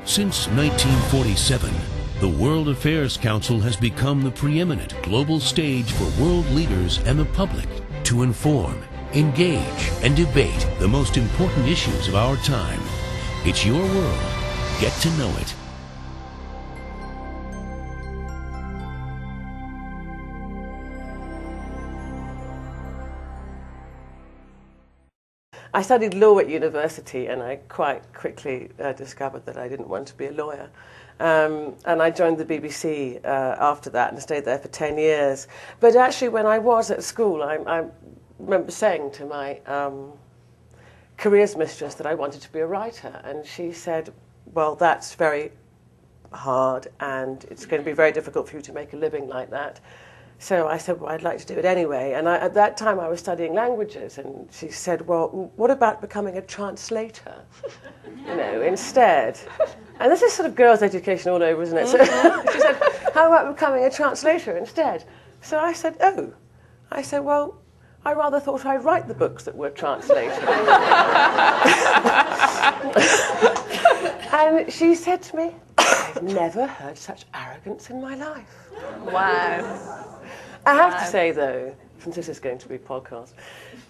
Since 1947, the World Affairs Council has become the preeminent global stage for world leaders and the public to inform, engage, and debate the most important issues of our time. It's your world. Get to know it. I studied law at university, and I quite quickly discovered that I didn't want to be a lawyer. And I joined the BBC after that and stayed there for 10 years. But actually, when I was at school, I remember saying to my careers mistress that I wanted to be a writer. And she said, well, that's very hard, and it's going to be very difficult for you to make a living like that. So I said, well, I'd like to do it anyway. And at that time, I was studying languages. And she said, well, what about becoming a translator, instead? And this is sort of girls' education all over, isn't it? So she said, how about becoming a translator instead? So I said, oh. I said, well, I rather thought I'd write the books that were translated. And she said to me, I've never heard such arrogance in my life. Wow. I have to say, though, since this is going to be a podcast,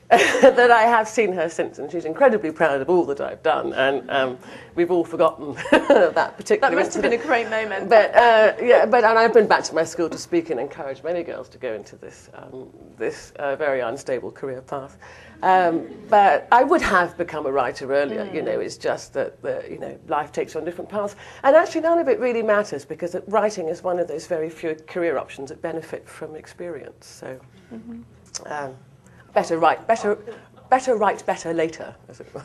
that I have seen her since, and she's incredibly proud of all that I've done, and we've all forgotten that particular That must have been a great moment. But and I've been back to my school to speak and encourage many girls to go into this very unstable career path. But I would have become a writer earlier. It's just that life takes you on different paths, and actually none of it really matters, because writing is one of those very few career options that benefit from experience. So. Better write better later, as it were.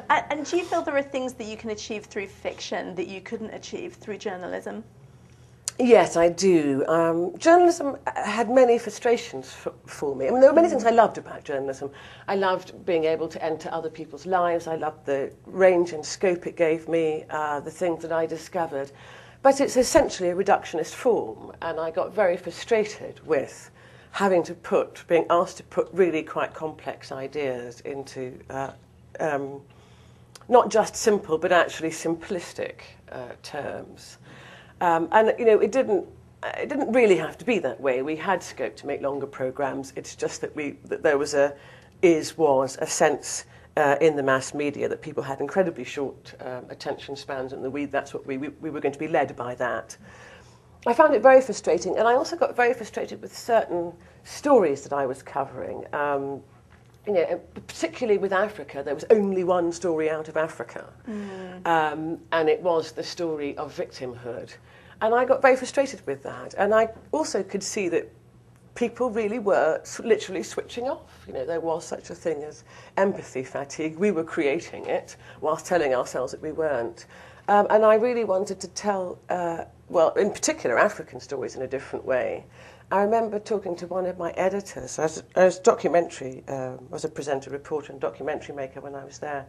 And do you feel there are things that you can achieve through fiction that you couldn't achieve through journalism? Yes, I do. Journalism had many frustrations for me. I mean, there were many things I loved about journalism. I loved being able to enter other people's lives. I loved the range and scope it gave me, the things that I discovered. But it's essentially a reductionist form, and I got very frustrated with being asked to put really quite complex ideas into not just simple, but actually simplistic terms. And it didn't really have to be that way. We had scope to make longer programmes. It's just that there was a sense in the mass media that people had incredibly short attention spans, and that's what we were going to be led by that. I found it very frustrating, and I also got very frustrated with certain stories that I was covering. Particularly with Africa, there was only one story out of Africa, and it was the story of victimhood. And I got very frustrated with that. And I also could see that people really were literally switching off. There was such a thing as empathy fatigue. We were creating it whilst telling ourselves that we weren't. And I really wanted to tell, in particular, African stories in a different way. I remember talking to one of my editors. I was a presenter, reporter, and documentary maker when I was there.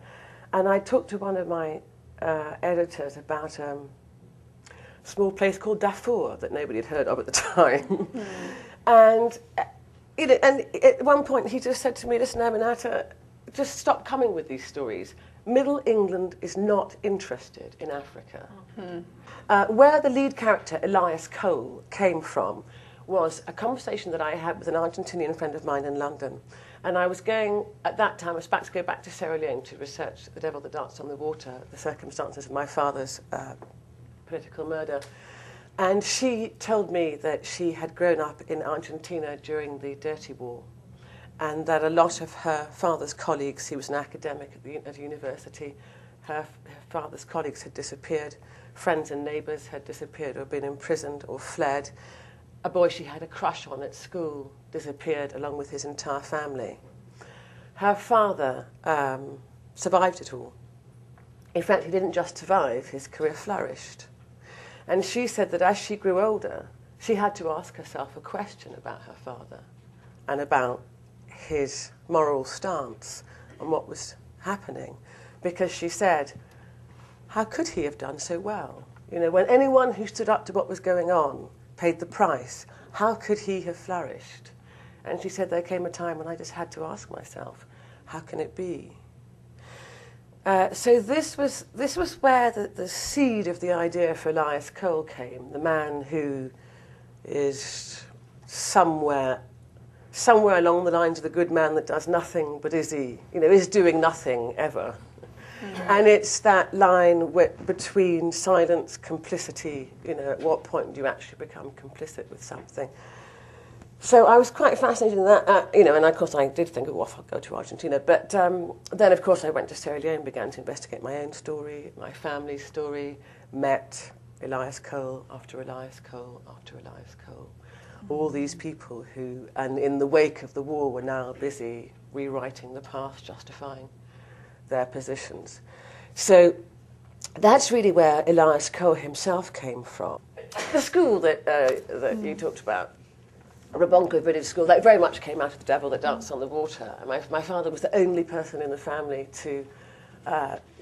And I talked to one of my editors about a small place called Darfur that nobody had heard of at the time. And at one point he just said to me, listen, Aminatta, just stop coming with these stories. Middle England is not interested in Africa. Where the lead character, Elias Cole, came from was a conversation that I had with an Argentinian friend of mine in London. And I was at that time, I was about to go back to Sierra Leone to research The Devil That Danced on the Water, the circumstances of my father's political murder. And she told me that she had grown up in Argentina during the Dirty War, and that a lot of her father's colleagues, he was an academic at university, her father's colleagues had disappeared, friends and neighbours had disappeared or been imprisoned or fled. A boy she had a crush on at school disappeared along with his entire family. Her father survived it all. In fact, he didn't just survive, his career flourished. And she said that as she grew older, she had to ask herself a question about her father and about his moral stance on what was happening. Because she said, how could he have done so well? When anyone who stood up to what was going on paid the price, how could he have flourished? And she said, there came a time when I just had to ask myself, how can it be? So this was where the seed of the idea for Elias Cole came. The man who is somewhere along the lines of the good man that does nothing, but is doing nothing ever. Mm-hmm. And it's that line between silence, complicity. At what point do you actually become complicit with something? So I was quite fascinated in that, and of course I did think, I'll go to Argentina. But then, of course, I went to Sierra Leone, began to investigate my own story, my family's story, met Elias Cole after Elias Cole after Elias Cole. All these people who, and in the wake of the war, were now busy rewriting the past, justifying their positions. So that's really where Elias Cole himself came from. The school that you talked about, Rogbonko village school, that very much came out of The Devil That Danced on the Water. And my father was the only person in the family to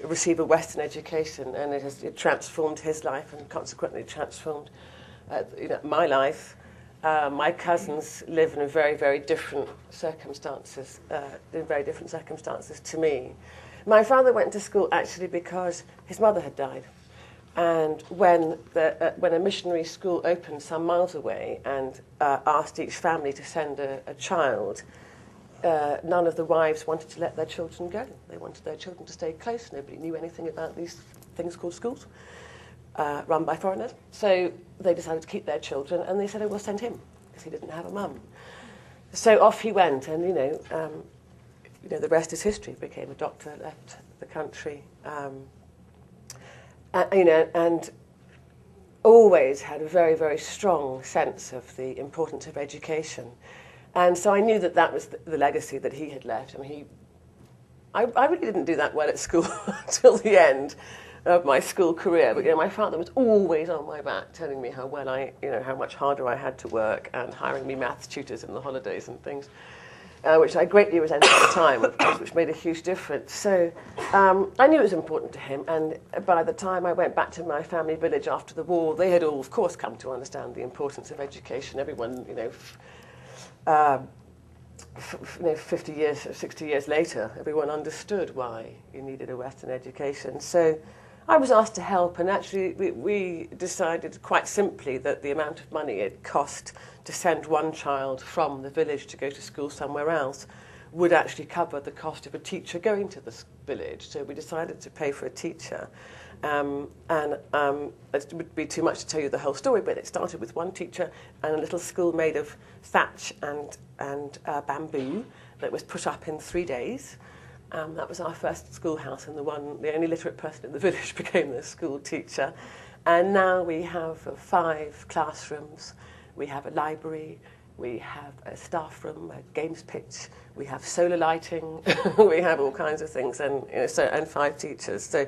receive a Western education, and it transformed his life and consequently transformed my life. My cousins live in very, very different circumstances, to me. My father went to school actually because his mother had died. And when a missionary school opened some miles away and asked each family to send a child, none of the wives wanted to let their children go. They wanted their children to stay close. Nobody knew anything about these things called schools, run by foreigners. So they decided to keep their children, and they said, we'll send him, because he didn't have a mum. So off he went, and the rest is history. Became a doctor, left the country. And always had a very, very strong sense of the importance of education. And so I knew that was the legacy that he had left. I really didn't do that well at school until the end of my school career. But my father was always on my back, telling me how much harder I had to work, and hiring me maths tutors in the holidays and things. Which I greatly resented at the time, of course, which made a huge difference. So I knew it was important to him, and by the time I went back to my family village after the war, they had all, of course, come to understand the importance of education. Everyone, 50 years, 60 years later, everyone understood why you needed a Western education. So I was asked to help, and actually we decided quite simply that the amount of money it cost to send one child from the village to go to school somewhere else would actually cover the cost of a teacher going to the village. So we decided to pay for a teacher. It would be too much to tell you the whole story, but it started with one teacher and a little school made of thatch and bamboo that was put up in 3 days. That was our first schoolhouse, and the only literate person in the village became the school teacher. And now we have 5 classrooms. We have a library, we have a staff room, a games pitch, we have solar lighting, we have all kinds of things, and 5 teachers. So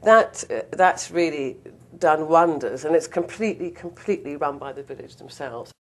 that's really done wonders, and it's completely run by the village themselves.